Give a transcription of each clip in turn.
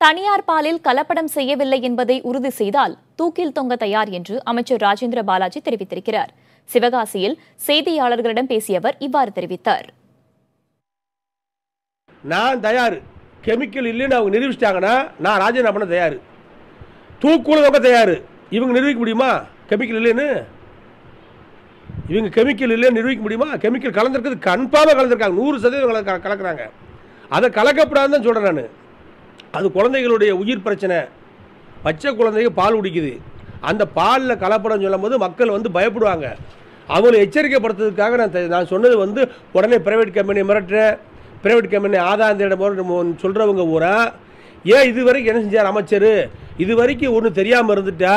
தனியார் பாலில் கலப்படம் செய்யவில்லை என்பதை உறுதி செய்தால் தூக்கில் தொங்க தயார் என்று அமைச்சர் ராஜேந்திர பாலாஜி தெரிவித்திருக்கிறார். சிவகாசியில் செய்தியாளர்களிடம் பேசிய அவர் இவ்வாறு தெரிவித்தார். நான் தயார், கெமிக்கல் இல்லைன்னு அவங்க நிரூபிச்சிட்டாங்கன்னா நான் ராஜினாமா பண்ண தயார், தூக்குல தொங்க தயார். இவங்க நிரூபிக்க முடியுமா கெமிக்கல் இல்லைன்னு? இவங்க கெமிக்கல் இல்லைன்னு நிரூபிக்க முடியுமா? கெமிக்கல் கலந்துருக்கிறது கன்ஃபார்மாக கலந்துருக்காங்க, 100% கலக்குறாங்க. அதை கலக்கப்படாதுன்னு தான் சொல்கிறேன் நான். அது குழந்தைகளுடைய உயிர் பிரச்சனை. பச்சை குழந்தைங்க பால் குடிக்குது, அந்த பாலில் கலப்படம் சொல்லும் போது மக்கள் வந்து பயப்படுவாங்க. அவங்களை எச்சரிக்கைப்படுத்துறதுக்காக நான் சொன்னது உடனே பிரைவேட் கம்பெனி மிரட்டுறேன், பிரைவேட் கம்பெனி ஆதாயம் சொல்கிறவங்க பூரா ஏன் இது வரைக்கும் என்ன செஞ்சார் அமைச்சர்? இது வரைக்கும் ஒன்று தெரியாமல் இருந்துட்டா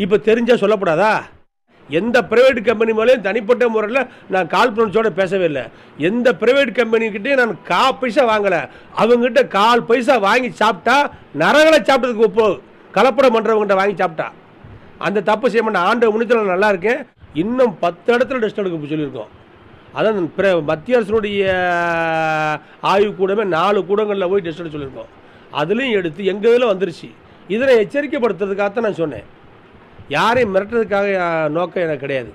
இப்போ தெரிஞ்சால் சொல்லப்படாதா? எந்த பிரைவேட் கம்பெனி மேலேயும் தனிப்பட்ட முறையில் நான் காழ்ப்புணர்ச்சியோட பேசவே இல்லை. எந்த பிரைவேட் கம்பெனிக்கிட்டே நான் பைசா வாங்கலை. அவங்ககிட்ட பைசா வாங்கி சாப்பிட்டா நரகளை சாப்பிட்டதுக்கு ஒப்போ, கலப்படம் பண்ணுறவங்ககிட்ட வாங்கி சாப்பிட்டா அந்த தப்பு செய்ய மாட்டேன். ஆண்டு முன்னித்தில் நல்லா இருக்கேன். இன்னும் 10 இடத்துல டெஸ்ட் எடுக்க சொல்லியிருக்கோம். அதான் மத்திய அரசுடைய ஆய்வு கூடமே 4 கூடங்களில் போய் டெஸ்ட் எடுக்க சொல்லியிருக்கோம். அதுலேயும் எடுத்து எங்கள் இதில் வந்துருச்சு. இதனை எச்சரிக்கைப்படுத்துறதுக்காகத்தான் நான் சொன்னேன். யாரையும் மிரட்டுறதுக்காக நோக்கம் எனக்கு கிடையாது.